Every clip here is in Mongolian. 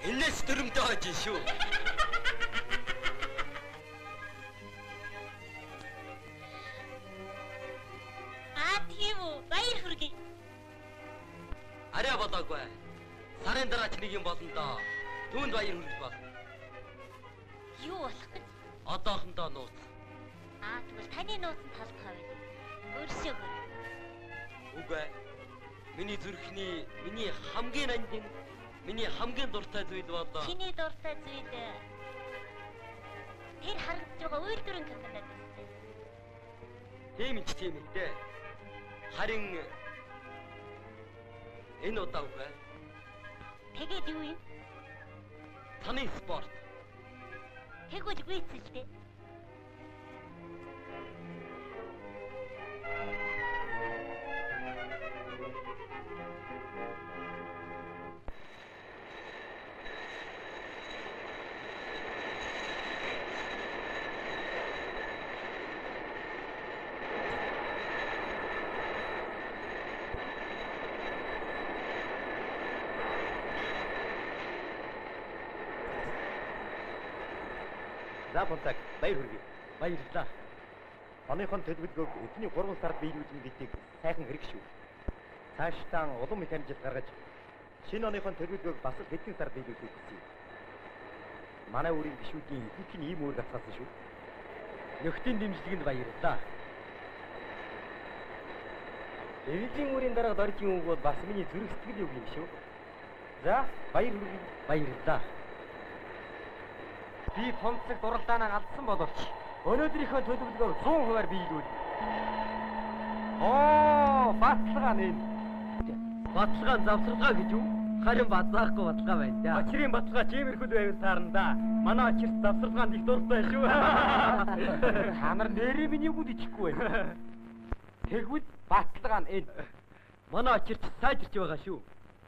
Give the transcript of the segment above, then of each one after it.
Энэс дөрөмдөө хож шүү. Тийм үү? Баяр хүргэе. Арай болоогүй. Сарын дараа ч нэг юм болно доо. Түүнд баяр хүргэж бол. Юу болох гэж? Одоохондоо нууц. Тэгвэл таны нууцын талд хавь. Өөрсөө хөр. Үгүй. Миний зүрхний, миний хамгийн нандин, миний хамгийн дуртай зүйл болоо. Чиний дуртай зүйл. Тэр харагдаж байгаа үйлдвэрийн компаниуд үстэй. Тийм ээ дээ. Харин энэ удаа үгүй. Тэгээд юу юм? Таны спорт. Тэгвэл гүйцэлтэй. За бонцаг баяр хүргэе. Баярлалаа. Оныхон төлөвлөгөөг эдний 3 сард биелүүлнэ гэдгийг сайхан хэрэг шүү. Цаашдаа улам их амжилт гаргаж шинэ оныхон төлөвлөгөөг бас л хэдэн сар биелүүлэх гэсэн. Манай үрийн гишүүдийн их нь ийм үр гацгаасан шүү. Нөхдийн дэмжлэгэнд баярлалаа. Эвлийн үрийн дарга доржийн үг бол бас миний зүрх сэтгэл үг юм шүү. За баяр хүргэе. Баярлалаа. Би томцог дуралдаанаа алдсан боловч өнөөдрийнхөө төлөвлөгөө 100% биелүүлнэ. Баталгаа нэн. Баталгаа завсаргаа гэж юу? Харин базаахгүй баталгаа байна да. Очрын баталгаа чимэрхүүл байвал таарна да. Манай очирт завсаргаанд их дуртай шүү. Та нар нэрээ миний үгд ичихгүй байна. Тэгвэл баталгаа нь энэ. Манай очирч сайжирч байгаа шүү.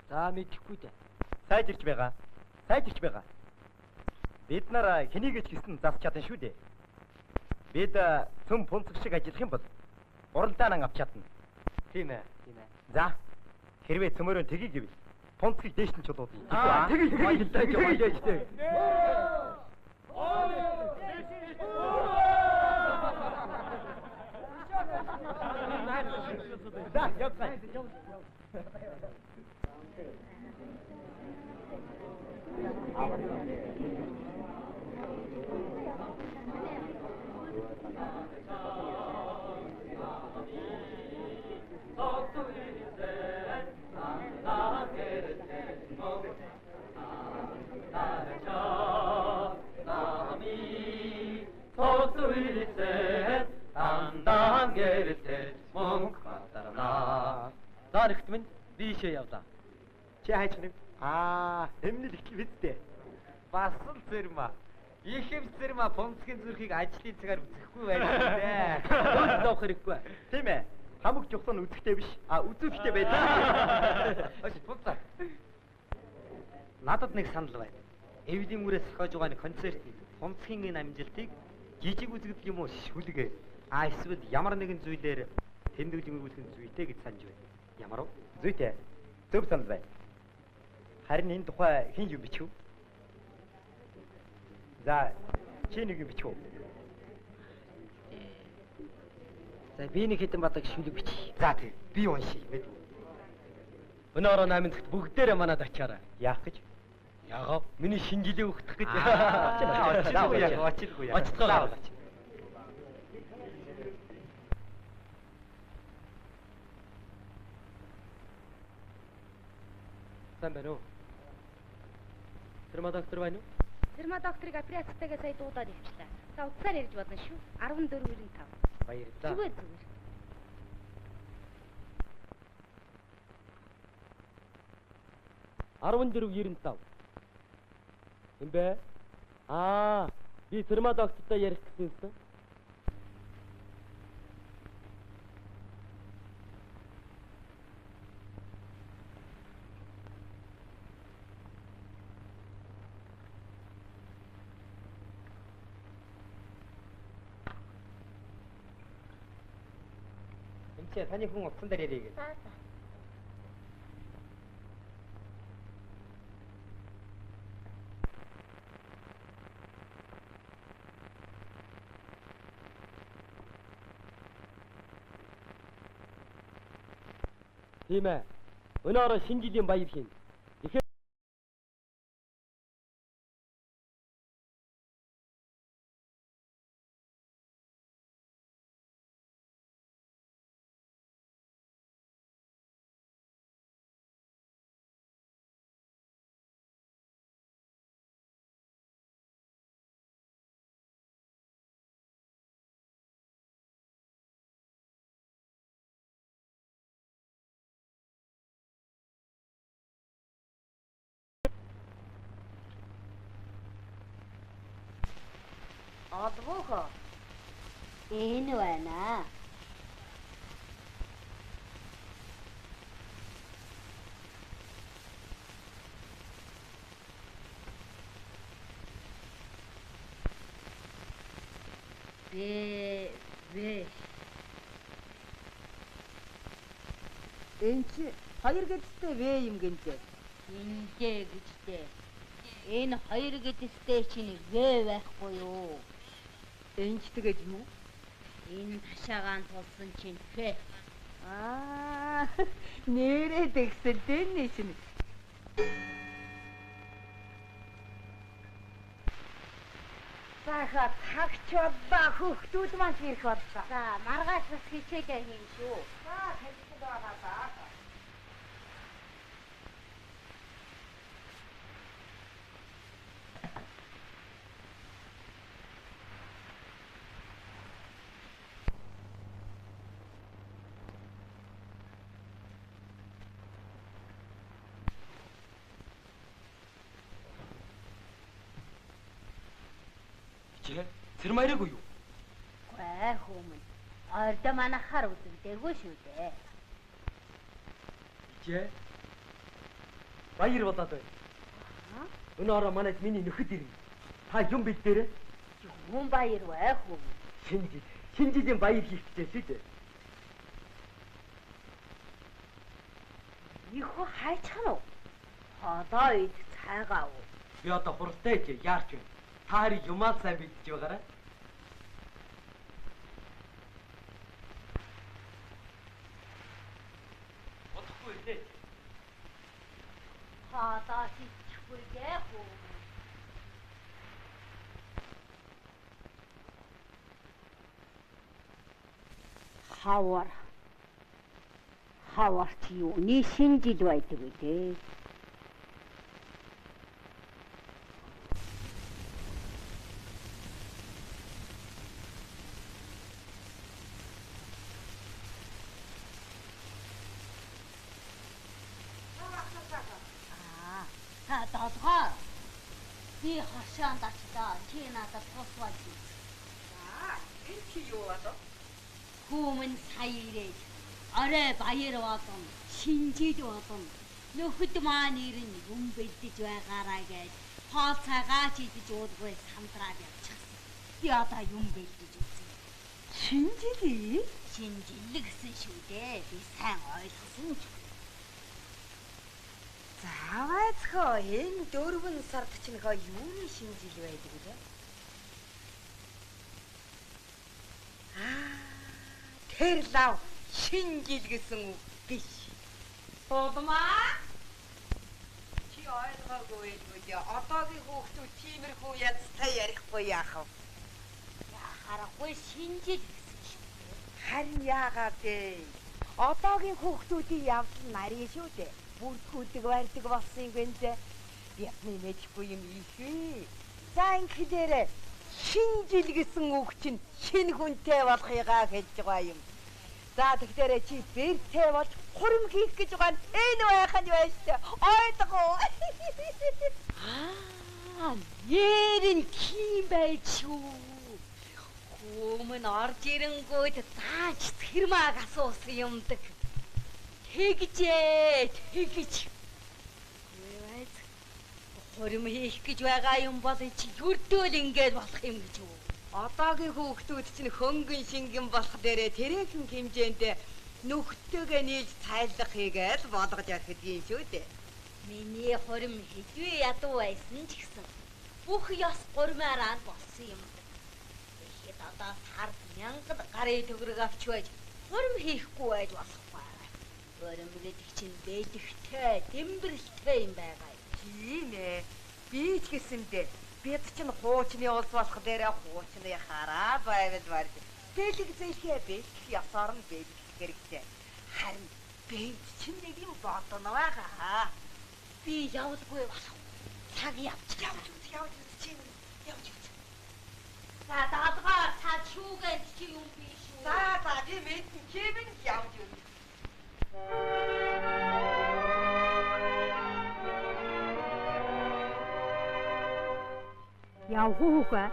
За мэдэхгүй дээ. Сайжирч байгаа. Сайжирч байгаа. Бид нар хэнийг ч гэсэн засч чадна шүү дээ. Бид цөм пунцэг шиг ажиллах юм бол уралдаанаа авч чадна. Тийм ээ. За хэрвээ цөмөрөө тгий гэвэл пунцгийг дээш нь чулуудъя. Тгий. За явцгаа. За нэгтмэн бишээ явлаа. Чи хайч нэг. Эмнэл их бидтэй. Бас л зэрмэ. Ихэм зэрмэ пунцгийн зүрхийг ажлын цагаар үзэхгүй байх дээ. Өөд давах хэрэггүй. Тийм ээ. Хамаг жухсан үзэхтэй биш. Үзүүлэхтэй байдаг. Аш пунцаа. Надад нэг санал байна. Эвлийн үрээс зохиож байгаа нэг концертын пунцгийн энэ амжилтыг жижиг үзэгдэл юм уу шүлгээ. Эсвэл ямар нэгэн зүйлээр тэмдэглэн өгүүлэх зүйтэй гэж санаж байна. Ямар уу? Зүйтэй. Зөв санал байна. Харин энэ тухай хэн юм бичв? За, чи нэг юм бичв үү? За, би нэг хэдэн бадаг шүлэг бич. За, тэг. Би уншия. Мэдв. Өнөөрөө 8 цагт бүгдээрээ манад очиараа. Яах гэж? Яагаад? Миний шинэ жилээ өгөх гэж. Очилгүй. Очилгаа. Сайн байна уу? Тэрма доктор байна уу? Тэрма докторыг операцтайгаа сая дуудаад явчлаа. За утсаар ярьж болно шүү. 14.5. Баярлалаа. Зүгээр. 14.95. Юм бэ? Би тэрма доктортой ярих гэсэн юм. Таны хүн утсан дээр ярих. За. Тийм ээ. Өнөөдөр шинэ жилийн баяр хийн. Олвоо. Энэ байна. Бэ. Энд чи хоёр гэдэгтэй вэ юм гэнтэй. Инжээ гэжтэй. Энэ хоёр гэдэгтэй чинь вэ байхгүй юу? Энд ч тэгээд юу? Энэ ташаагаан тулсан чинь фэ. Нэрээ тэгсэлтэй нэ чинь. Саха тагчод ба хөхтүүд маань ирэх боллоо. За, маргааш бас хичээлээ хийн шүү. За, хэлсэн байгаа даа. Тэр маяг уу? Гүй хүмүүс. Ордо манахаар үзэгдээгүй шүү дээ. Ичээ. Баяр болоод байна. Өнөөдөр манайд миний нөхөд ирнэ. Та юм бил дээр? Юм баяр бай хүмүүс. Шинэ жилийн баяр хийх гэж шүү дээ. Ихо хайчих нь уу? Хадаа ид цайгаа уу? Би одоо хуралтай ч яарч байна. Та хоёрыг юмаа сайн бэлдэж байгаарай. Бодохгүй дээ. Хадаа хийчихгүй дээ хөө. Хавар чи юу? Ни шинэ жил байдаг үү дээ. Долгоо. Би хашаанд очдоо. Чи надад тусвал. Энэ чи юу болов? Хүмүн сая ирээд орой баяр болон шинжил болон нөхөд маань ирэн юм бэлдэж байгаараа гэж хоол цагаач идэж уудгүй сандраад явчихсан. Би одоо юм бэлдэж үзье. Шинжил? Шинжил гэсэн шүү дээ. Би сайн ойлгосон ч. Заавайцхоо энэ 4 сард чинь хоо юуны шинжил байдаг вэ? Тэр лав шинжил гэсэн үг биш. Бодмаа. Чи ойлгоогүй үү? Одоогийн хүүхдүүд тиймэрхүү язтай ярихгүй яах вэ? Яхарахгүй шинжил гэсэн шүү. Харин яагаад вэ? Одоогийн хүүхдүүдийн явдал нарийн шүү дээ. Бүрдгүүлдэг барьдаг болсон юм гэнэ. Бидний мэдэхгүй юм ийхээ. За ингэхээр шинжил гэсэн үг чинь шинэ хүнтэй болохыгаа хэлж байгаа юм. За тэгэхээр чи бэртэй болж хурим хийх гэж байгаа нь энэ байх нь байж тээ. Ойлгоо. Нэр нь ким байж шүү. Хүмүн орж ирэнгүүт зааж тэрмааг асуусан юмдаг. Тэгжээ. Хурим хийх гэж байгаа юм бол чи юрдөл ингэж болох юм гэж үү? Одоогийн хүүхдүүд чинь хөнгөн шингэн болох дээрээ тэрхэн хэмжээнд нөхдөөгөө нийлж цайлах хийгээл болгож явах гэдгийг шүү дээ. Миний хурим хэдвээ ядуу байсан ч гэсэн бүх ёс гурмаараа болсон юм. Тэгэхэд одоо сард 1000 гарын төгрөг авч байж хурим хийхгүй байж болохгүй. Хөрөм гэдэг чинь бэлэгтэй, дэмбэрэлтэй юм байгаа юм. Тийм ээ. Би ч гэсэндээ бид чинь хуучны улс болох дээрээ хуучны хараа байвал барь. Бэлэг зэлхээ бэлэх ясаар нь бэлэх хэрэгтэй. Харин бэнд чинь нэг юм бодно байгаа. Би явдаггүй болох. Цаг явж Явж чинь явж. За даадгаа цаг шүүгээд чи юм биш шүү. За тийм ээ. Чимэн явж. Явгүйгээ.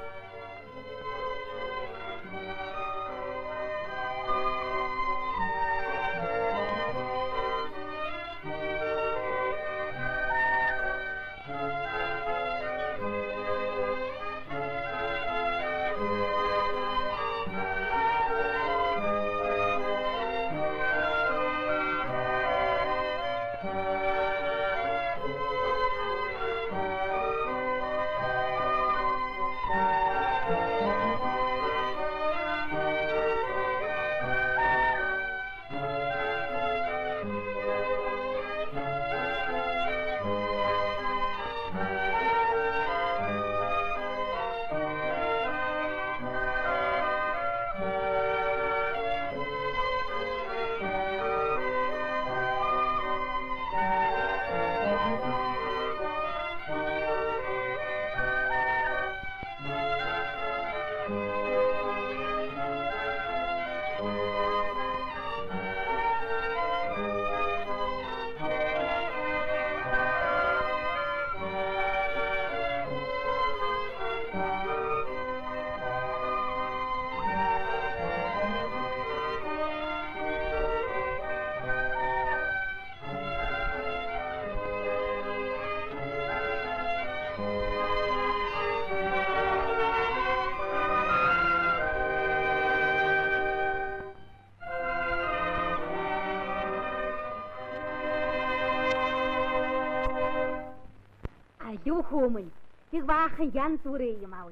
Юу хөөмөн. Тэг баахан янз бүрээ юм аав.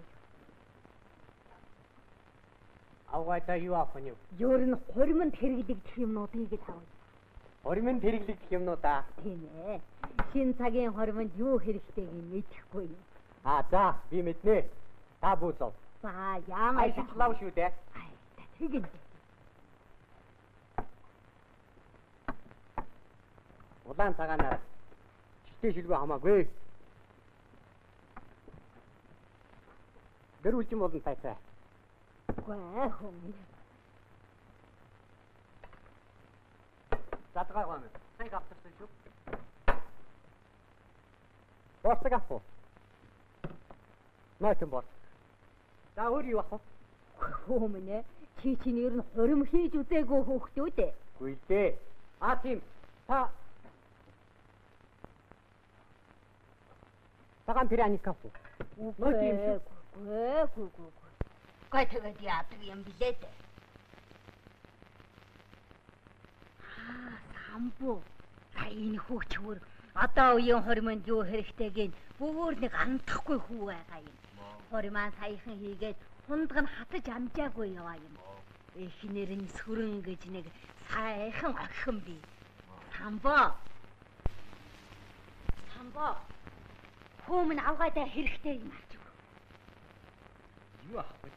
Авгаата юу авах нь? Ёр нь хуримд хэрэглэгдэх юмнуудыг тавь. Хоримд хэрэглэгдэх юмнуудаа. Тийм ээ. Шин цагийн хоримд юу хэрэгтэйг мэдэхгүй юм. За би мэднэ. Та бүүзов. За яамаа Ажиллав шүү дээ. тэгэн. Улаан цагаанаар чигтэй шилбэ хамаагүй. Гэр үлжим болон тайцаа. Гоо хөөмөн. Задгаа гоо. Сан гавтарсан шүү. Босдог авах. Наачсан бор. За өөр юу авах? Хөөмөн ээ. Чи чинь ер нь хурим хийж үзээгүй хөөхтүүд ээ. Гүй дээ. Тийм. Та Цагаан пиранис авах. Үгүй. Гой тэгээд яадаг юм билээ дээ. Самбуу. Энэ хүүчвэр одоо үеийн хоримонд юу хэрэгтэйг нь бүр нэг андахгүй хүү байгаа юм. Хоримаа саяхан хийгээд хундаг нь хатаж амжаагүй яваа юм. Эхнэр нь сүрэн гэж нэг сайхан охин бий. Самбоо. Хөөмн авгаадаа хэрэгтэй юм аа. Юу авах вэ?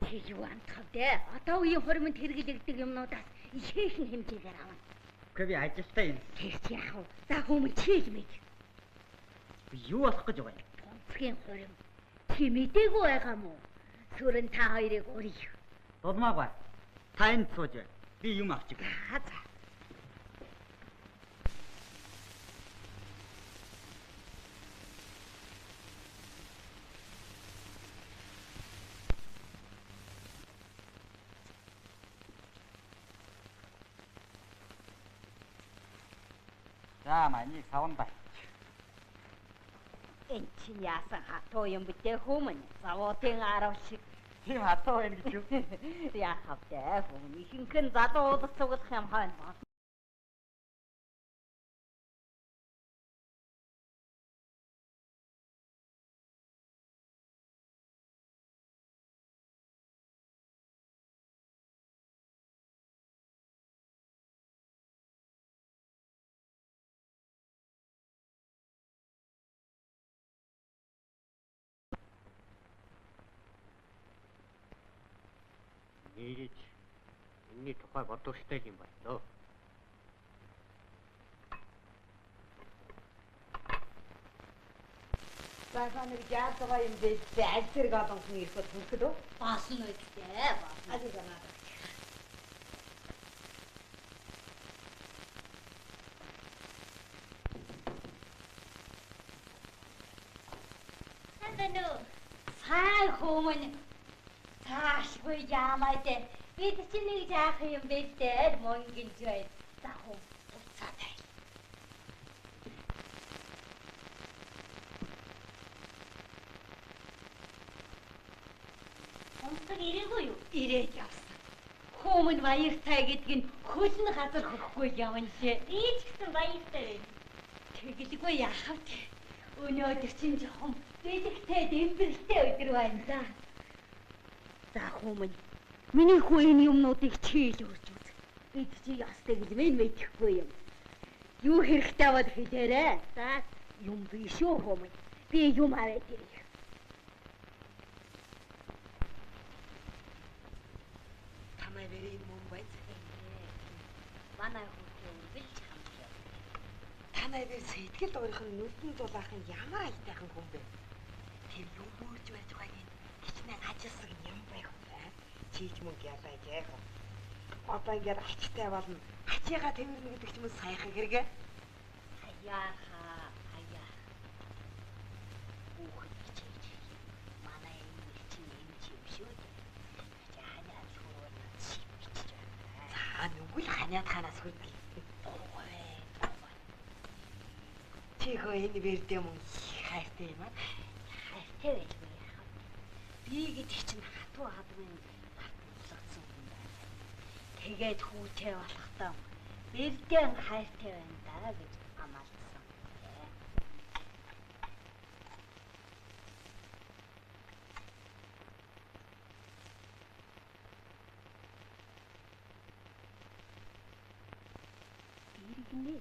Чи юу амтхав дээ? Одоо үеийн хоримонд хэрэглэгддэг юмнуудаас ихээхэн хэмжээгээр авна. Гэхдээ би ажилтаа юм. Тэгс яах вэ? За хөөмн чи хэлмэж. Би юу болох гэж байгаа юм? Тонцгийн хорим. Чи мэдээгүй байгаа мó? Сүрэн та хоёрыг урья. Дулмаагүй. Та энд сууж. Би юм авчих. За. За маний савн бай. Энд чи яасан хатуу юм битээ хөөмн. Завуудын арав шиг. Тийм хатуу байна гэж юу? Яахав дээ хөөмн. Ихэнх нь залуу уулах цуглах юм хойно. Ээж энэний тухай бодволтой юм байна дөө. Баасаныг яатгаа юм бэ? Аль зэрэг олонх нь ирэхэд хүрэхэд үү? Баасан үстэй. Баасан. Аль занаад. Ханаа Сайн хүмүүс цаашгүй яамаатай. Бид чинь нэг жаах юм бэлдээ. Монгийн жой. За хөө уцаатай. онцгой ирээгүй юу? Ирээд явсан. Хүмүүс баяртай гэдэг нь хөлн газар хөхгүй явна шээ. Би ч гэсэн баяртай байна. Тэгэлгүй яах вэ? Өнөөдөр чинь жоохон бэлэгтэй дэмбэртэй өдөр байна да. За хүмүүс миний хүү энэ юмнуудыг чийл үрж үз. Бид чи ястай гэж мэн мэдэхгүй юм. Юу хэрэгтэй бол хэлээрэй. За юм биш үү хүмүүс. Би юм аваад ирье. Тамай бэрийн юм байц. Манай хүүхдээ үргэлж хамт. Танай бэр сэтгэл дуурайх нь нүдэн дулаахын ямар аятайхан хүн бэ? Тэр юу мөрж байж байгааг нь хичнээн ажилласан юм байх вэ? Чийч мөнгө ялааж яах вэ? Одоо ингээд ачтай болно. Ачигаа тэмэрнэ гэдэг ч юм уу сайхан хэрэгэ? Хаяаха, хаяа. Хүүхэд чийж. Манай энэ чинь юм шүү дээ. Ханаа шуурна чипчж байна. За нүгэл ханиад ханаас хүрдэг. Чи хөө энэ бэрдээ мөн хайртай юм аа. Хайртай байлгүй яах вэ? Би гэдэг чинь хатуу хадмын батлагдсан юм байна. Тэгээд хүүтэй болохдоо бэрдэн хайртай байна даа гэж амласан. Иргэнэ.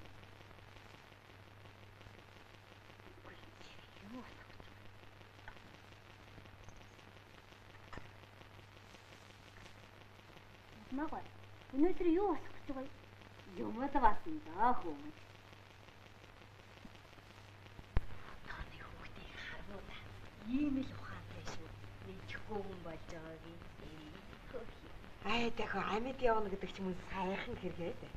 Наагаа. Өнөөдөр юу болох гэж байгаа юм? Юмд баасан даа хүмүүс. Таны хүүхдийг харнуу да. Ийм л ухаантай шүү. Мэдхгүй хүн болж байгааг нь. Аа дахиад амьд явна гэдэг ч юм уу сайхан хэрэгээ дээ.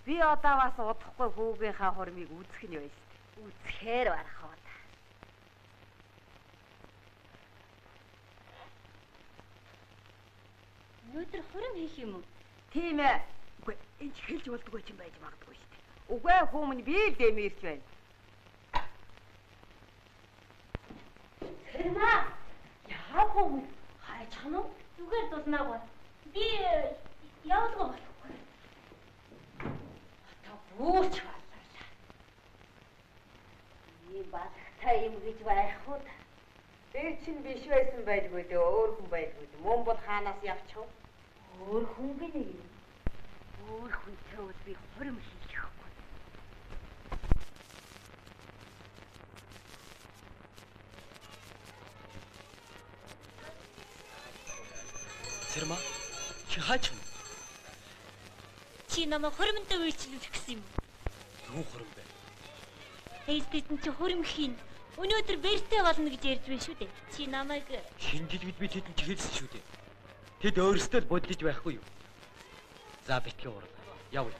Би одоо бас удахгүй хүүгийнхаа хурмыг үзэх нь байж. Үзэхээр барах уу. Өнөөдөр хурим хийх юм уу? Тийм ээ. Үгүй энэ ч хэлж болдгоо ч юм байж магадгүй шүү дээ. Үгүй хүмүүс би л дэмэрч байна. Тэрмаа. Яа хүмүүс хайж ханаа? Зүгээр дуснаагүй. Би явуулгаа болохгүй. Одоо бүүч боллоо. Ийм багтай юм гэж байх уу? Би чинь биш байсан байлгүй дээ. Өөр хүн байлгүй. Мөн бол хаанаас явчих вэ? Өөр хүн гинэ юм. Өөр хүнтэй бол би хурим хийхгүй. Цэрмаа чи хаач юм? Чи намайг хуримтай үйлчлүүлэх гэсэн юм. Юу хурим бэ? Ээлжтэй чи хурим хийн. Өнөөдөр бэртэй болно гэж ярьж байна шүү дээ. Чи намайг Шинжил бид тэдэнд чи хэлсэн шүү дээ. Тэд өөрсдөө л бодлож байхгүй юу? За битгий урал. Явъя.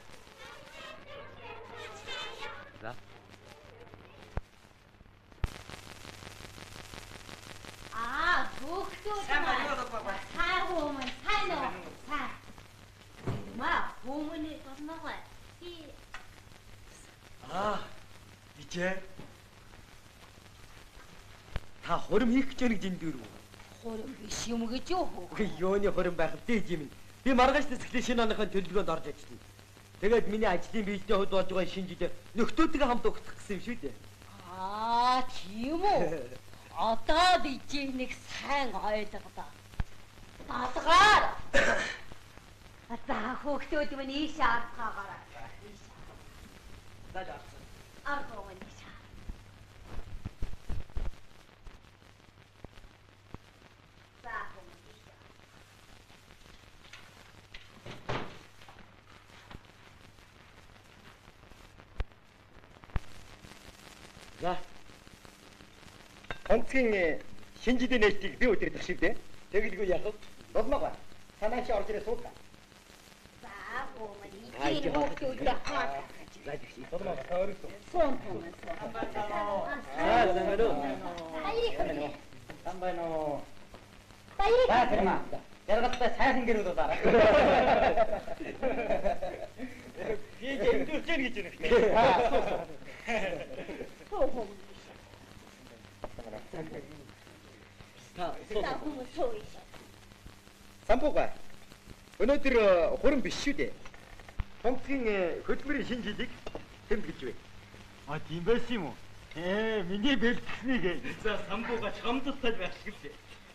За. Хүүхдүүд маань. Сайн хүмүүс, сайн уу? Сайн. маа хүмүүний болногоо. Би Ичээ. Та хурим хийх гэж нэг зиндүүр үү? Хурим биш юм гэж юу? Үгүй юуны хурим байх вэ юм. Би маргааш тэсглийн шинэ оныхын төлөвлөгөөнд орж ажиллана. Тэгээд миний ажлын биетэй хувьд болж байгаа шинэ жилээр нөхдөөдгөө хамт угтах гэсэн юм шүү дээ. Тийм үү? Одоо би нэг сайн ойлгодог. Даатгаар. За хүүхдүүд минь ийшээ аргаагаарай. За. Аргаагаа ийшээ. За хүүхдүүд. За. Онцгийн шинжилгээ нээлтийг би өдөрдөх шиг дээ. Тэгэлгүй яах вэ? Болмоогоо. Санаач орж ирээ суудлаа. За гомын их хүүхдүүдээ хаа. За жишээ болмоогоо таарсан. Сон. Самбайно. Баярыг. Баатарма. Яргалтай сайхан гэрүүд удаарай. Би эндүрч гэнэ гэж байна. Соо. За, Хүмүүс соо. Самбуга. Өнөөдөр хуран биш шүү дээ. Онцгийн хөдөлмөрийн шинэ жилийг тэмдэглэж байна. А тийм байсан юм уу? Миний бэлтгэснийг. За, самбуга чамдтал байх шиг л.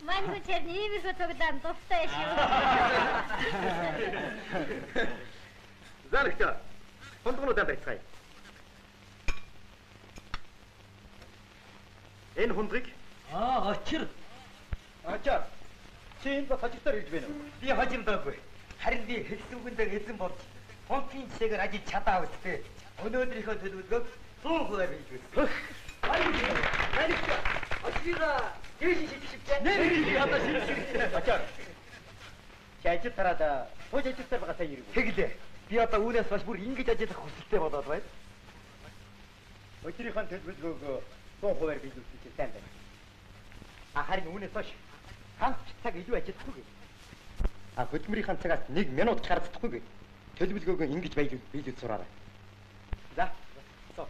Манай тэр нэмэрхүү цогдaan дуртай шүү. Зарагта. Хондгоноо байцгаая. Энэ хондрыг очир. Очир. Чи энэ хожигдоор ирж байна уу? Би хожимдоогүй. Харин би хэлсүгэндээ эзэн болж фонтын жишээгээр ажиж чадаа үстэй. Өнөөдрийнхөө төлөвлөгөөг 100% хийж байна. Баярлалаа. Очираа. Дээш шигшигчээ. Нэр ядаа шигшигчээ. Очир. Чи ажил тараад хож ажилтаа байгаа сайн ирв. Тэглээ. Би одоо үүнээс бас бүр ингэж ажиллах хүсэлтэй болоод байна. Очирийнхаа төлөвлөгөөг 100% биелүүлчих сайн байна. Харин үүнээс хойш ганц цаг илүү ажиллахгүй. Хөдөлмөрийн цагаас 1 минут гарцдахгүй. Төлөвлөгөөг ингэж биелүүл сураарай. За. Соо.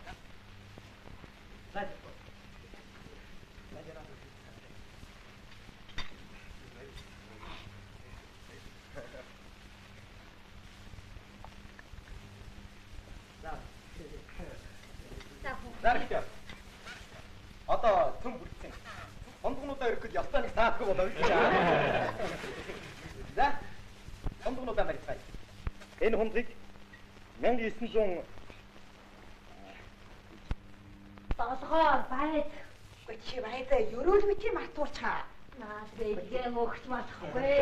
Зарагтай. Одоо цөм бүрдсэн. Хондгонуудаа өргөхөд ялтаа нэг саахгүй болоо. За. Хондгонуудаа барьцгаая. Энэ хондрыг 1900 Толгоор байд. Чи баядаа ерөөл мичи мартуулчаа. Наад бэлгээ өгч болохгүй.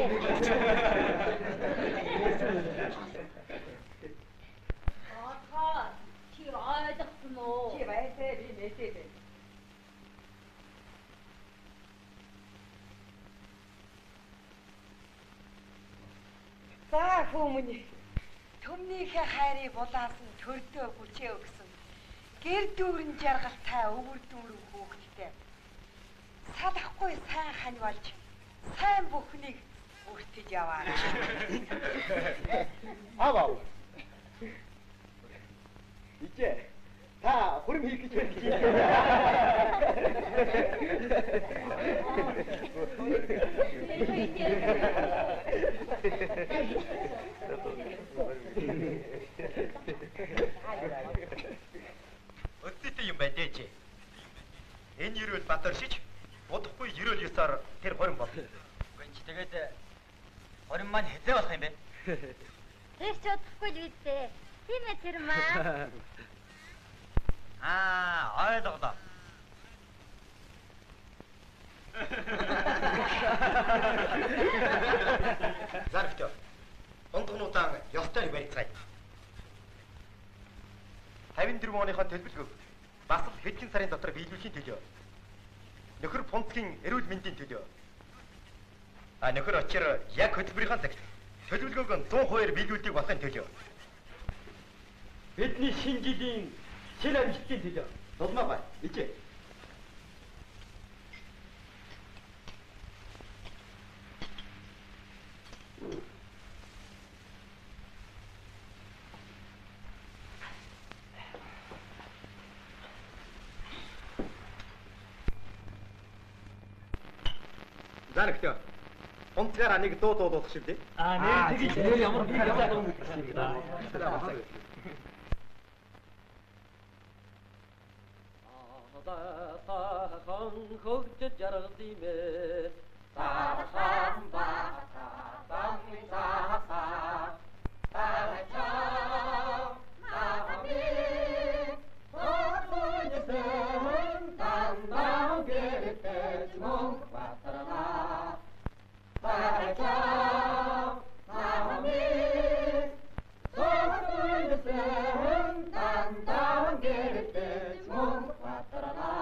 Аа, чи ойлгосон уу? Чи баядаа би мэдээ байна. За хүмүүний төмнийхээ хайрыг булаасан төрдөө бүчээ өгсөн. Гэр дүүрэн жаргалтай өвөр дүүрэн хөөхтэй. Салахгүй сайн хань болж сайн бүхнийг өртөж яваарай. аваа. Ичээ. Та хурим хийх гэж байна гэж. Өдөртэй юм байна дээ. Энэ ерөөл батар шиж удахгүй ерөөл ёсоор тэр хорин бол. Үгүй чи тэгээд хорин маань хэзээ болох юм бэ? Тэр ч удахгүй л үстэй. Тийм ээ тэр маа. Ойлголоо. Зарагтай. Хондгонуудаа ёстой барьцгаая. 54 оныхоо төлөвлөгөөг бас л хэдхэн сарын дотор биелүүлэхийн төлөө. Нөхөр Фунцгийн эрүүл мэндийн төлөө. Нөхөр очир яг хөтөлбөрийн цагт төлөвлөгөөг 100% биелүүлдэг болохын төлөө. Бидний шинэ жилийн шинэ амжилтын төлөө. Дулмаа ичээ. Зарагтай. Онцгаараа нэг дуу дуулах шиг дээ. Нэр тэгж нэр ямар би яваад юм бэ? Хан хөгж жаргалдимэ. Сахан бата самми саха. Сахан нами хөөсөн тандаа гэртэж мөнх батрана. Сахан нами хөөсөн тандаа гэртэж мөнх батрана.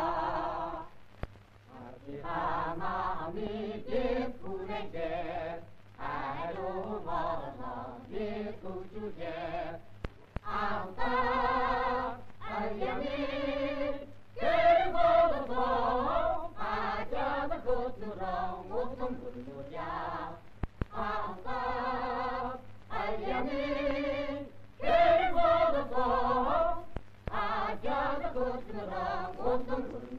Aja the good